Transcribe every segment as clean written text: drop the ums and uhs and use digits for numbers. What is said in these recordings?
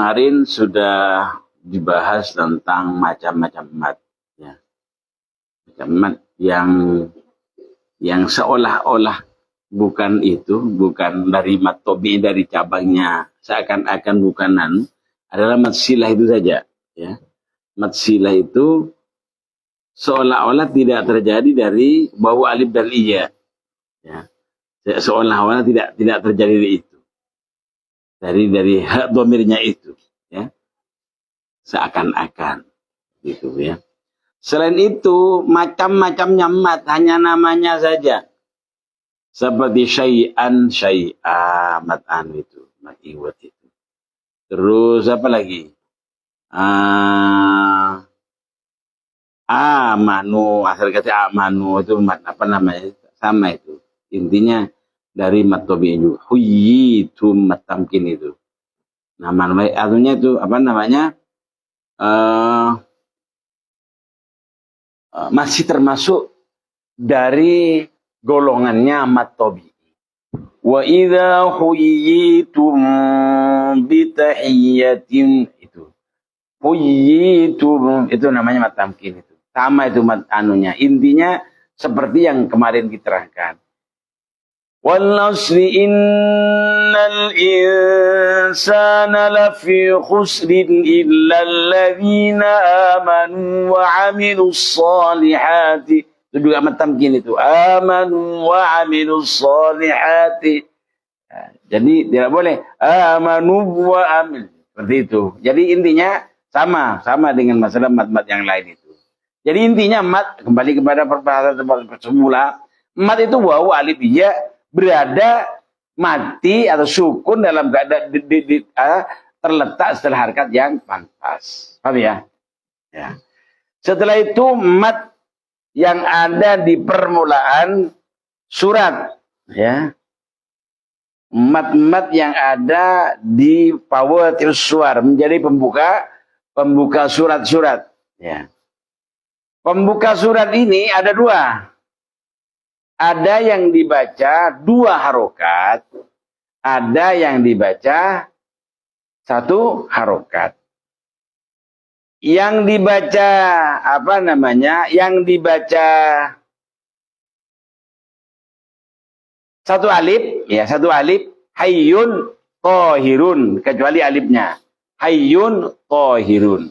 kemarin sudah dibahas tentang macam-macam mat, ya. Macam mat yang seolah-olah bukan itu, bukan dari mat tobi, dari cabangnya, seakan-akan bukan adalah mat silah itu saja, ya. Mat silah itu seolah-olah tidak terjadi dari bau alif dan iya, ya. Seolah-olah tidak terjadi dari itu, dari hak domirnya itu, ya. Seakan-akan gitu, ya. Selain itu macam-macamnya mat, hanya namanya saja, seperti syai'an, syai'a, mat'an itu, mat iwat itu. Terus apa lagi? Amanu, asal kata amanu itu mat apa namanya? Sama itu. Intinya dari mat tobi itu. Huyitum, mat tamkin itu. Nama artinya itu apa namanya? Masih termasuk dari golongannya mat tobi. Wa idza huyitum bitahiyyatin, itu. Huyitum itu namanya mat tamkin itu. Sama itu mat anunya. Intinya seperti yang kemarin diterangkan. Wal asri innal insana lafi khusrin illa alladhina amanu wa 'amilus solihati. Itu juga mat tamkin itu. Amanu wa 'amilus solihati. Nah, jadi tidak boleh amanu wa amil. Seperti itu. Jadi intinya sama dengan masalah mat-mat yang lain itu. Jadi intinya mat, kembali kepada perbahasan semula, mat itu wawu alif ya berada mati atau sukun dalam keadaan terletak setelah harkat yang pantas. Paham ya? Ya. Setelah itu mat yang ada di permulaan surat, ya. Mat-mat yang ada di pawatil suar menjadi pembuka surat-surat, ya. Pembuka surat ini ada dua. Ada yang dibaca 2 harokat, ada yang dibaca 1 harokat. Yang dibaca apa namanya? Yang dibaca 1 alif, ya 1 alif, hayyun tohirun, kecuali alifnya. Hayyun tohirun.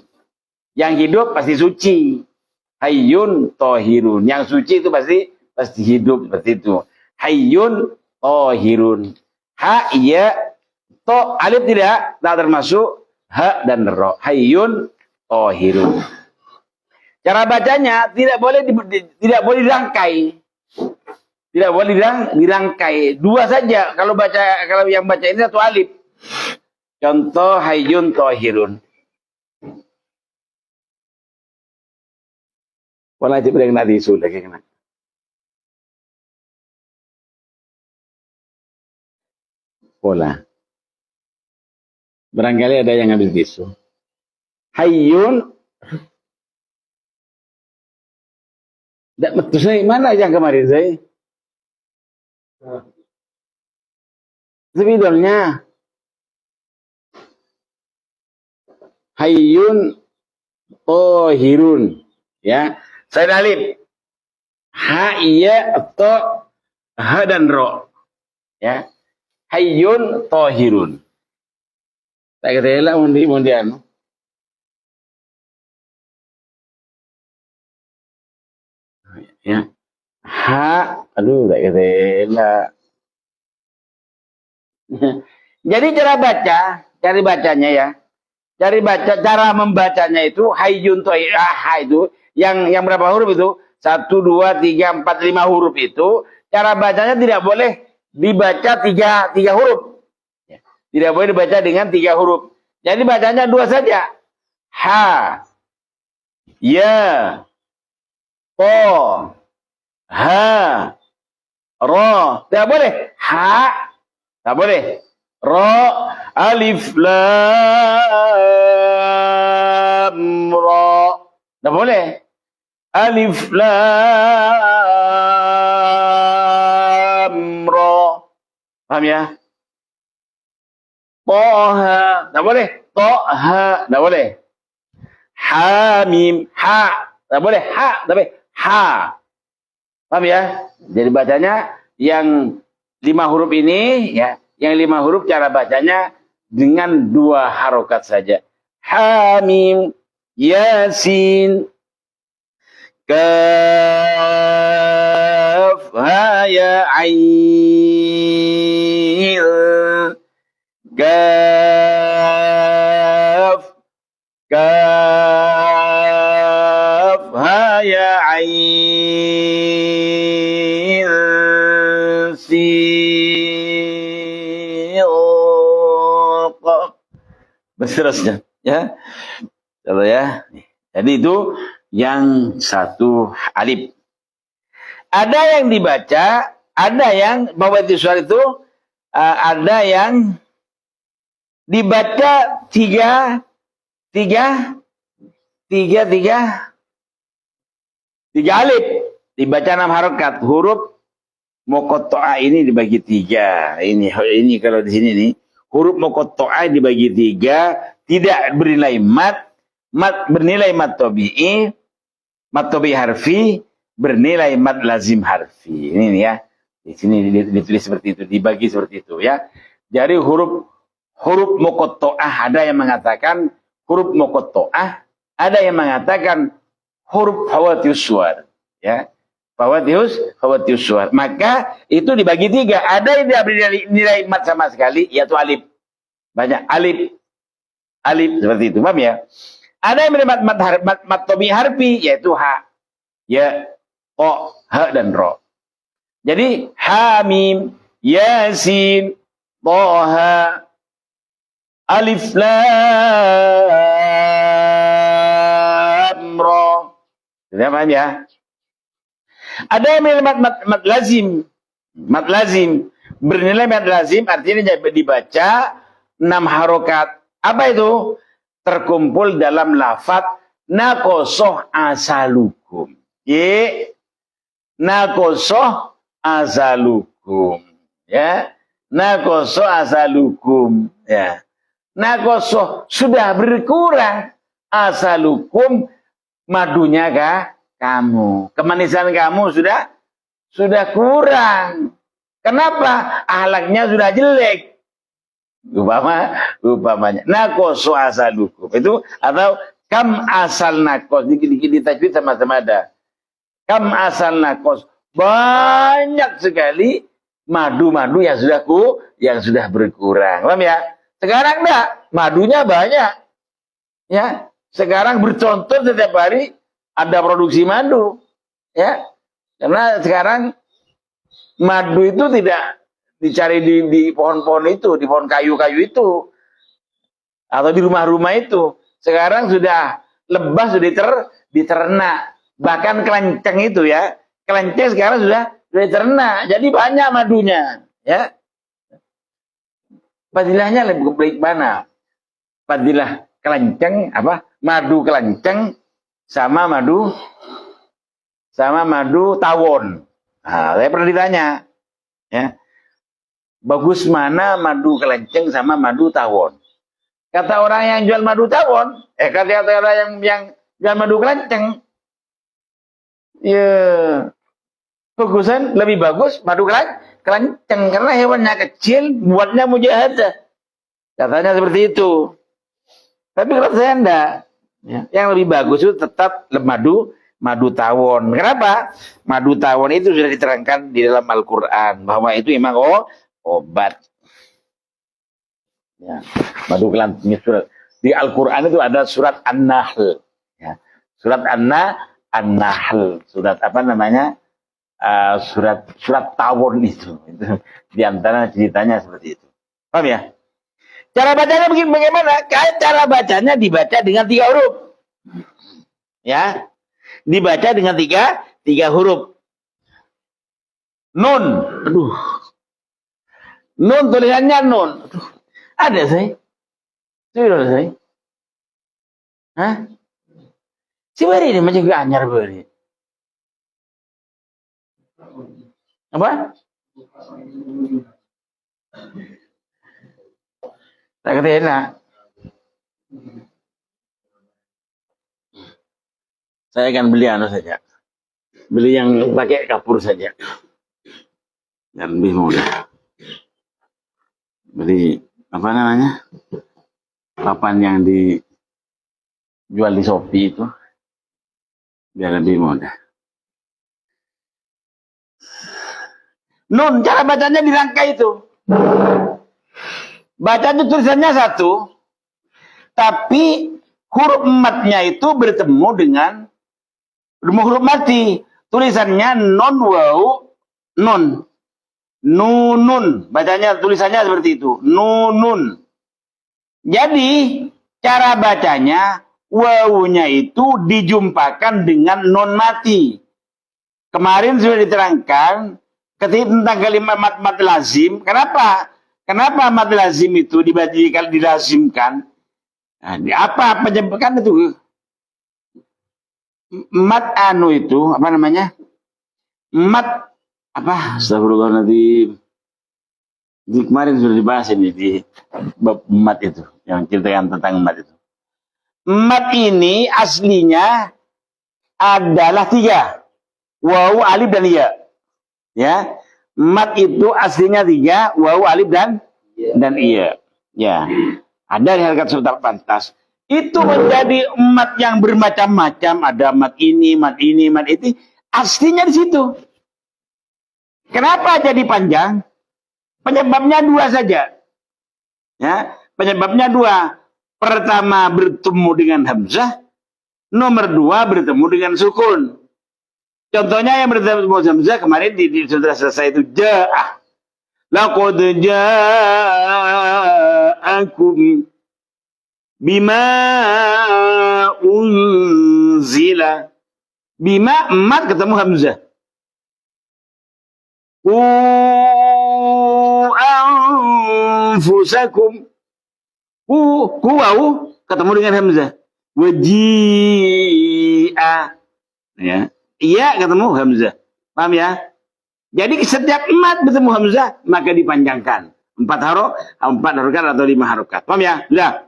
Yang hidup pasti suci. Hayyun tohirun. Yang suci itu pasti hidup, seperti itu. Hayyun tohirun. Ha, ya, to, alif tidak termasuk ha dan ro. Hayyun tohirun. Cara bacanya tidak boleh dirangkai. Tidak boleh dirangkai. 2 saja kalau yang baca ini 1 alif. Contoh hayyun tohirun. Wala cip yang nak disul lagi kena. Pola. Barangkali ada yang habis bisu. Hayyun. Terus mana yang kemarin saya? Sebidolnya. Hayyun tohirun. Ya. Saya alif. Ha, iya, to, ha dan ro. Ya. Hayyun tohirun. Tak kata lah mundi-mundian. Ya. Ha, aduh tak kata lah. Jadi cara bacanya ya. Cara membacanya itu hayyun tohirun. Ha itu yang berapa huruf itu? 1, 2, 3, 4, 5 huruf itu. Cara bacanya tidak boleh dibaca tiga huruf. Tidak boleh dibaca dengan 3 huruf. Jadi bacanya 2 saja. Ha, ya, to, ha, ro. Tidak boleh. Ha, tidak boleh. Ro, alif, lam, ro. Tidak boleh. Alif, lam, ro. Paham ya? Toha. Tak boleh. ha, enggak boleh. Hamim, ha, enggak boleh ha, tapi ha. Paham ya? Jadi bacanya yang 5 huruf ini ya, yang 5 huruf cara bacanya dengan 2 harokat saja. Hamim, Yasin, Kaf, Ha, Ya, Ain, Kaf, Kaf, Ha, Ya, Ain, Sin, Qaf. Seterusnya, ya. Coba ya. Jadi itu yang 1 alif. Ada yang dibaca, ada yang mawati suara itu ada yang dibaca 3 alif, dibaca 6 harokat. Huruf muqatta'ah ini dibagi 3. Ini kalau di sini nih, huruf muqatta'ah dibagi 3, tidak bernilai mat bernilai mat tabi'i, mat tabi'i harfi, bernilai mat lazim harfi. Ini nih ya. Di sini ditulis seperti itu, dibagi seperti itu ya. Jadi huruf muqatta'ah ada yang mengatakan huruf muqatta'ah, ada yang mengatakan huruf fawatius suwar, ya. Fawatius suwar. Maka itu dibagi 3. Ada yang tidak bernilai mat sama sekali, yaitu alif. Banyak alif seperti itu, paham ya? Ada yang bernilai mat tabi'i harfi, yaitu ha, ya, o, ha dan ro. Jadi Hamim, Yasin, Toha, Alif Lam Ra. Sudah paham ya? Ada yang bernilai mat lazim. Mat lazim. Bernilai mat lazim artinya dibaca 6 harokat. Apa itu? Terkumpul dalam lafaz nakosoh asalukum. Ye, nakosoh asalukum. Ya, nakosoh asalukum. Ya, nakosoh sudah berkurang. Asalukum madunya kah? Kamu. Kemanisan kamu sudah kurang. Kenapa? Ahlaknya sudah jelek. Upamanya nakosu asalukum itu, atau kam asal nakos, dikit-dikit di tajwid sama-sama ada. Kam asal nakos, banyak sekali madu-madu yang sudah berkurang. Paham ya? Sekarang enggak, madunya banyak. Ya, sekarang bercontoh setiap hari ada produksi madu. Ya. Karena sekarang madu itu tidak dicari di pohon-pohon itu, di pohon kayu-kayu itu, atau di rumah-rumah itu. Sekarang sudah lebah, sudah diternak. Bahkan kelenceng itu ya, kelenceng sekarang sudah diternak. Jadi banyak madunya. Ya, fadilahnya lebih baik mana? Fadilah kelenceng apa? Madu kelenceng sama madu tawon. Nah, saya pernah ditanya, ya. Bagus mana madu kelenceng sama madu tawon? Kata orang yang jual madu tawon, kata orang yang jual madu kelenceng, ya bagusan lebih bagus madu kelenceng karena hewannya kecil, buatnya mujahadah. Katanya seperti itu. Tapi kalau saya enggak, ya, yang lebih bagus itu tetap madu tawon. Kenapa? Madu tawon itu sudah diterangkan di dalam Al-Quran bahwa itu memang obat. Ya, madu kelenceng di Al-Quran itu ada surat An-Nahl. Ya, surat An-Nahl. Surat apa namanya? Surat tawon itu. Di antara ceritanya seperti itu. Paham ya? Cara bacanya bagaimana? Cara bacanya dibaca dengan 3 huruf. Ya, dibaca dengan tiga huruf. Nun. Aduh. Nun tulisannya nun. Aduh. Ada saya. Sudah saya. Hah? Si beri ini macam gak anyar beri. Apa? Tak kata enak. Saya akan beli anu saja. Beli yang pakai kapur saja. Dan lebih mudah. Beli apa namanya? Papan yang dijual di Shopee itu. Biar lebih mudah. Nun, cara bacanya dirangkai itu. Bacanya tulisannya satu, tapi huruf matnya itu bertemu dengan huruf mati. Tulisannya non wau nun. Nunun. Bacanya tulisannya seperti itu. Nunun. Jadi cara bacanya wawunya itu dijumpakan dengan non mati. Kemarin sudah diterangkan ketika tentang kalimat mat lazim. Kenapa? Kenapa mat lazim itu dilazimkan? Nah, apa penyebabkan itu? Mat anu itu apa namanya? Mat apa? Astagfirullahaladzim. Di kemarin sudah dibahas ini di bab mat itu, yang ceritakan tentang mat itu. Mat ini aslinya adalah 3. Wawu, alif, dan ya. Ya. Mat itu aslinya 3, wawu, alif, dan iya. Ya. Ada di harakat surat pantas. Itu menjadi mat yang bermacam-macam. Ada mat ini, mat ini, mat itu. Aslinya di situ. Kenapa jadi panjang? Penyebabnya 2 saja. Ya, penyebabnya 2. Pertama bertemu dengan hamzah. Nomor 2 bertemu dengan sukun. Contohnya yang bertemu hamzah kemarin sudah selesai itu ja'ah. Laqad ja'akum bima unzila. Bima mat ketemu hamzah. Anfusakum. Wau ketemu dengan hamzah. Waji'a. Ya. Iya ketemu hamzah. Paham ya? Jadi setiap mat bertemu hamzah maka dipanjangkan. 4 harokat atau 5 harokat. Paham ya? Sudah.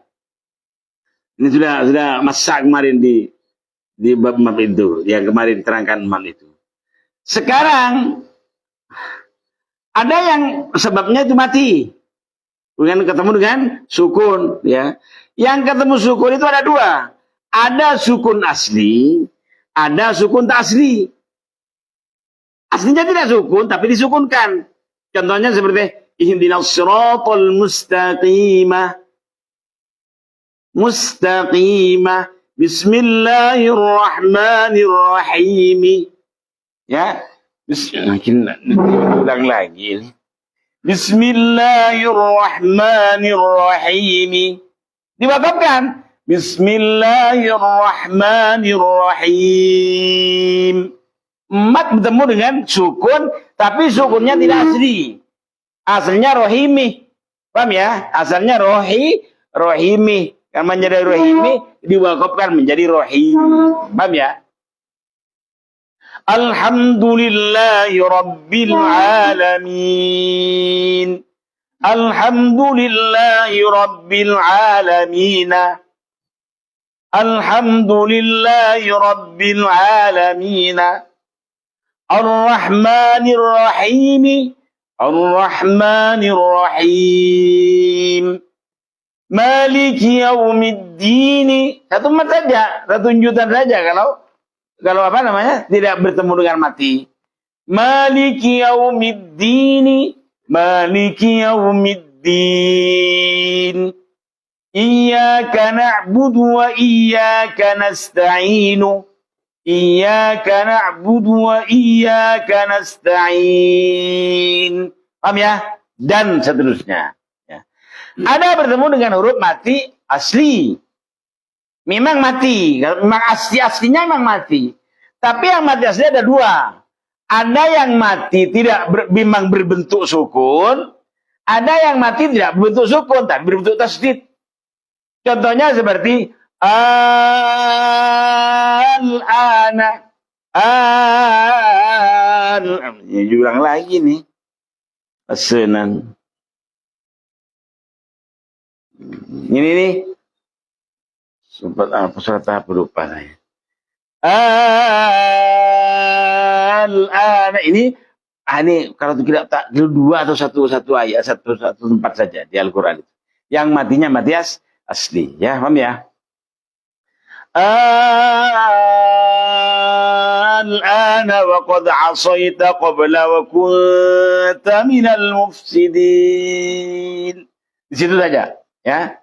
Ini sudah masak kemarin di bab itu yang kemarin terangkan mat itu. Sekarang ada yang sebabnya itu mati. Bukan ketemu dengan sukun, ya. Yang ketemu sukun itu ada 2. Ada sukun asli, ada sukun tak asli. Aslinya tidak sukun, tapi disukunkan. Contohnya seperti ihdinas siratal mustaqimah. Mustaqimah. Bismillahirrahmanirrahim. Ya. Mungkin ulang lagi ini. Bismillahirrahmanirrahim. Diwakafkan. Bismillahirrahmanirrahim. Mat bertemu dengan sukun, tapi sukunnya tidak asli. Asalnya rohimi. Paham ya? Asalnya rohimi. Karena menjadi rohimi, diwakafkan menjadi rohimi. Paham ya? Alhamdulillahi Rabbil Alamin. Alhamdulillahi Rabbil Alamin. Alhamdulillahi Rabbil Alamin. Ar-Rahmanir Rahim. Ar-Rahmanir Rahim. Maliki Yaumiddin. Satu mat saja, satu junjutan saja kalau apa namanya? Tidak bertemu dengan mati. Maliki Yaumiddin. Maliki Yaumiddin. Iyyaka na'budu wa iyyaka nasta'inu. Iyyaka na'budu wa iyyaka nasta'in. Paham ya? Dan seterusnya. Ya. Ada bertemu dengan huruf mati asli. Memang mati. Memang aslinya memang mati. Tapi yang mati asli ada 2. Ada yang mati memang berbentuk sukun. Ada yang mati tidak berbentuk sukun, tapi berbentuk tasdid. Contohnya seperti al-ana. Ulang lagi nih. Pesanan. Ini nih. Sempat apa surat apa lupa saya. Ini kalau tidak tak dua atau satu ayat satu tempat saja di Al-Qur'an. Yang matinya mati asli, ya, paham ya? Al-ana wa qad 'asaita qabla wa kunta minal mufsidin. Di situ saja, ya.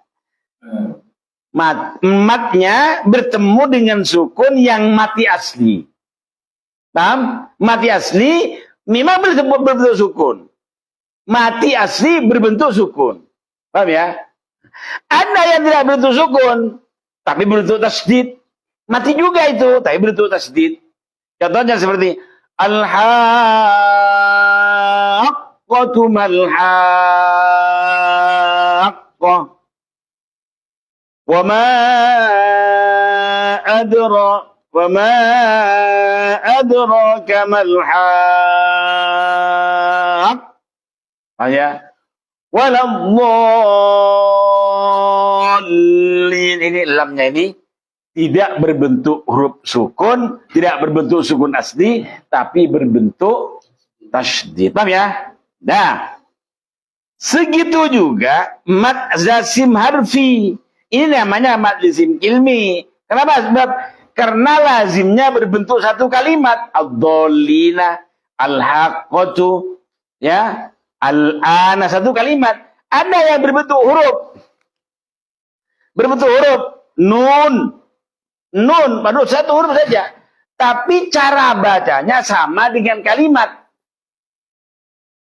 Matnya bertemu dengan sukun yang mati asli. Paham? Mati asli memang berbentuk sukun. Mati asli berbentuk sukun. Paham ya? Ada yang tidak berbentuk sukun, tapi berbentuk tasdid. Mati juga itu, tapi berbentuk tasdid. Contohnya seperti al-haqqatu mal-haqqah. Wa ma adraka mal-haqq. Ya. Waladdallin. Ini lamnya ini tidak berbentuk huruf sukun, tidak berbentuk sukun asli, tapi berbentuk tasydid. Paham ya? Nah, segitu juga mad lazim harfi. Ini namanya mad lazim ilmi. Kenapa? Sebab karena lazimnya berbentuk satu kalimat. Ad-dhallina, al-haqqatu, ya, al-ana, satu kalimat. Ada yang berbentuk huruf. Berbentuk huruf. Nun, padahal satu huruf saja. Tapi cara bacanya sama dengan kalimat.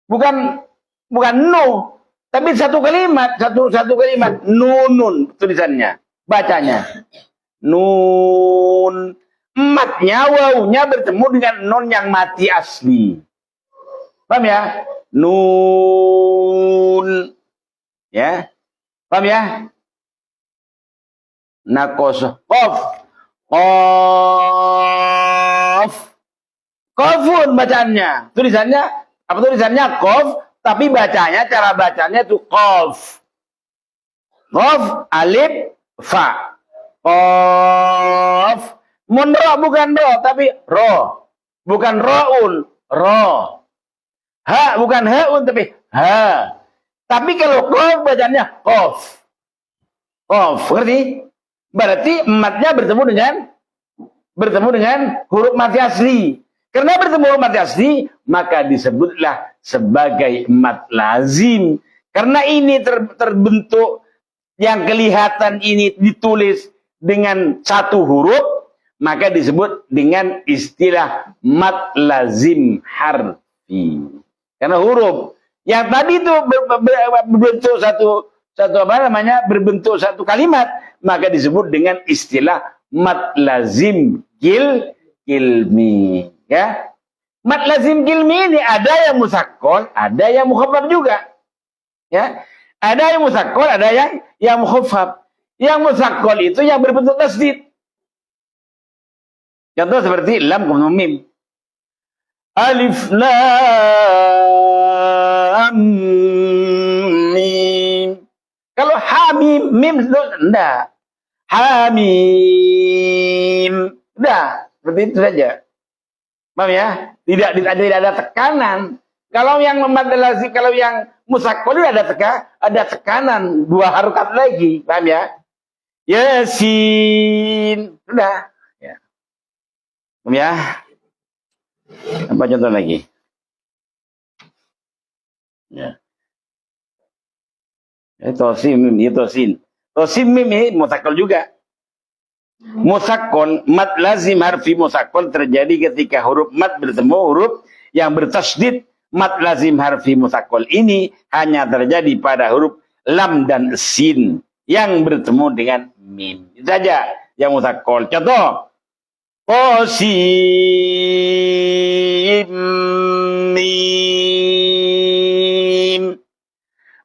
Bukan nu, tapi satu kalimat, satu kalimat. Nunun tulisannya, bacanya. Nun. Matnya, wawunya bertemu dengan nun yang mati asli. Paham ya? Nun. Ya. Paham ya? Nakosoh. Qaf. Qaf. Qafun bacaannya. Tulisannya, apa tulisannya? Qaf. Tapi bacanya, cara bacanya itu qaf. Qaf, alif, fa. Qaf. Munro bukan ro, tapi ro. Bukan ro'un, ro. Ha bukan haun, tapi ha. Tapi kalau qaf bacanya qaf. Qaf, ngerti? Berarti matnya bertemu dengan huruf mati asli. Karena bertemu huruf mati asli, maka disebutlah sebagai mat lazim. Karena ini terbentuk, yang kelihatan ini ditulis dengan satu huruf, maka disebut dengan istilah mat lazim harfi. Karena huruf yang tadi itu berbentuk berbentuk satu kalimat, maka disebut dengan istilah mat lazim ilmi. Ya, mat lazim ilmi ini ada yang musaqqal, ada yang mukhaffaf juga. Ya, ada yang musaqqal, ada yang mukhaffaf. Yang musaqqal itu yang berbentuk tasdid. Contoh seperti lam kemudian mim. Alif lam mim. Kalau hamim, mim enggak. Hamim. Udah, seperti itu saja. Paham ya? Tidak ada tekanan. Kalau yang memadalasi, kalau yang musaqqal ada tekanan, dua harokat lagi. Paham ya? Yasin. Udah. Ya. Paham ya? Apa contoh lagi? Ya. Tosim mim, tosin. Tosim mim ini musaqqal juga. Musaqqal, mad lazim harfi musaqqal terjadi ketika huruf mad bertemu huruf yang bertasydid. Mad lazim harfi musaqqal ini hanya terjadi pada huruf lam dan sin yang bertemu dengan mim. Itu saja yang musaqqal. Contoh, qasim mim.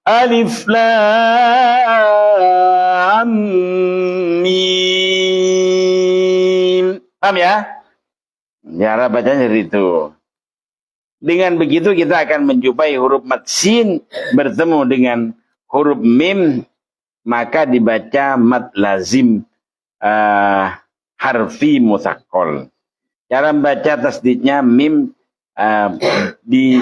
Alif lam mim. Paham ya? Cara bacanya seperti itu. Dengan begitu kita akan menjumpai huruf mad sin bertemu dengan huruf mim, maka dibaca mad lazim harfi musaqqal. Cara membaca tasdidnya mim di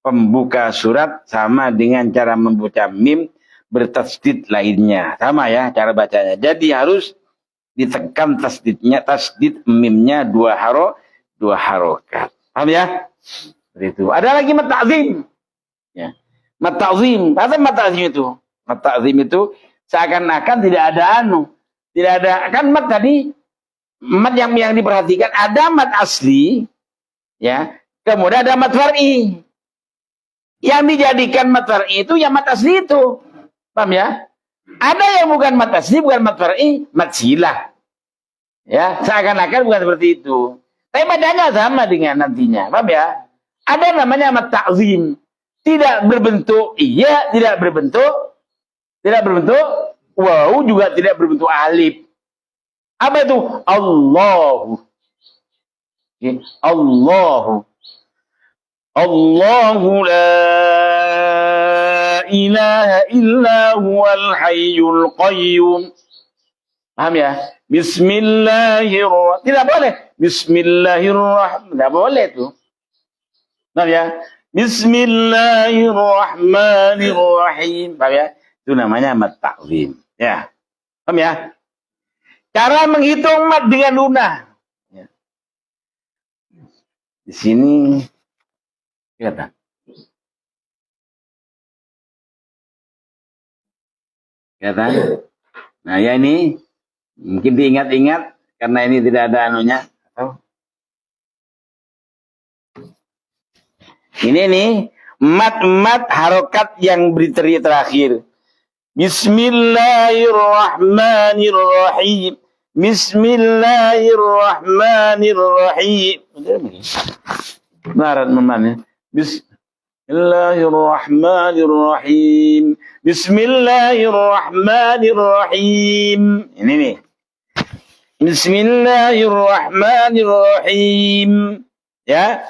pembuka surat sama dengan cara membaca mim bertasdid lainnya. Sama ya cara bacanya. Jadi harus ditekan tasdidnya, tasdid mimnya dua harokat. Paham ya? Seperti itu. Ada lagi mat ta'zim. Ya. Mat ta'zim. Apa mat ta'zim itu? Mat ta'zim itu seakan-akan tidak ada tidak ada, kan mat tadi mat yang diperhatikan ada mat asli, ya. Kemudian ada mat far'i. Yang dijadikan mat far'i itu yang mat asli itu. Paham ya? Ada yang bukan mat asli, bukan mat far'i, mat silah. Ya, seakan-akan bukan seperti itu. Tapi bacanya sama dengan nantinya. Paham ya? Ada namanya mat ta'zim. Tidak berbentuk iya, tidak berbentuk waw, juga tidak berbentuk alif. Apa itu? Allahu. Allahu. Allahu la ilaha illa huwal hayyul qayyum. Paham ya? Bismillahirrahmanirrahim. Tidak boleh. Bismillahirrahmanirrahim. Tidak boleh itu. Paham ya? Bismillahirrahmanirrahim. Paham ya? Itu namanya mat ta'zim. Ya. Paham ya? Cara menghitung mat dengan lunah. Ya. Di sini kelihatan. Kelihatan? Nah, ya ini mungkin diingat-ingat karena ini tidak ada anunya. Ini nih mat harokat yang beri terakhir. Bismillahirrahmanirrahim. Bismillahirrahmanirrahim. Benar memangnya. Bismillahirrahmanirrahim. Bismillahirrahmanirrahim. Ini nih. Bismillahirrahmanirrahim. Ya.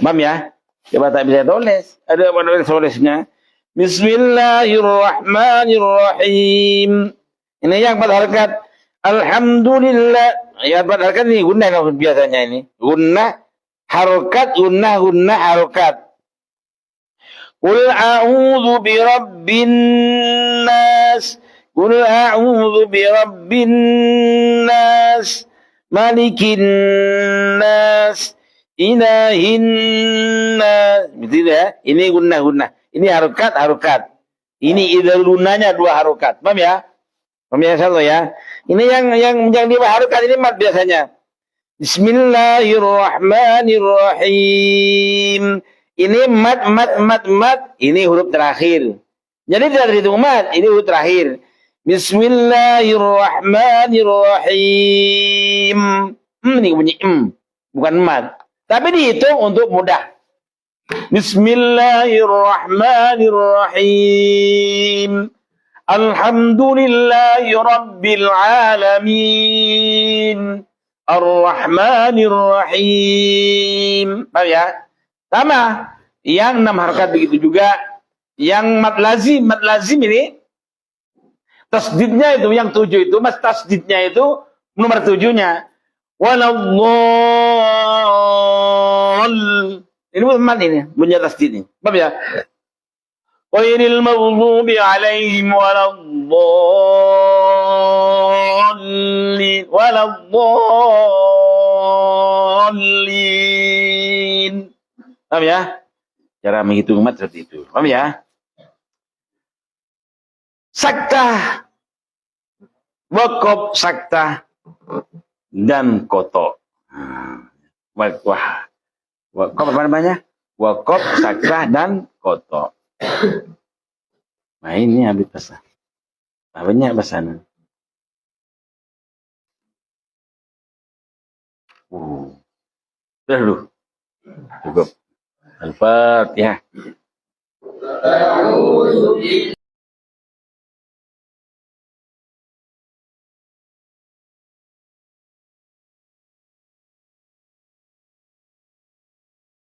Paham ya? Coba tak bisa tulis. Ada tulisnya. Bismillahirrahmanirrahim. Ini yang pada harakat. Alhamdulillah. Yang pada harakat ini gunnah biasanya ini. Gunnah harokat, gunnah harokat. Qul a'udzu birabbin nas. Qul a'udzu birabbin nas. Malikin nas. Ilahin nas. Begitu ya. Ini gunnah. Ini harokat. Ini idul lunanya dua harokat. Paham ya? Paham ya, insyaallah ya. Ini yang dua harokat ini mat biasanya. Bismillahirrahmanirrahim. Ini mat. Ini huruf terakhir. Jadi tidak terhitung mat. Ini huruf terakhir. Bismillahirrahmanirrahim. Ini bunyi bukan mat. Tapi dihitung untuk mudah. Bismillahirrahmanirrahim. Alhamdulillahi rabbil alamin. Ar-Rahmanir-Rahim. Paham ya? Sama. Yang 6 harakat begitu juga. Yang mat lazim ini tasdidnya itu yang 7 itu, mas tasdidnya itu nomor 7-nya. Waladhdall. Ini mat ini, bunyi tasdid ini. Paham ya? Ghairil maghdubi alaihim waladdallin. Paham ya? Cara menghitung mat seperti itu. Paham ya? Saktah, wakop saktah, dan koto. Wah, wakop apa namanya? Wakop saktah dan koto. Nah ini habis pesan. Banyak pesanan. Sudah dulu. Cukup. Al-Fatihah.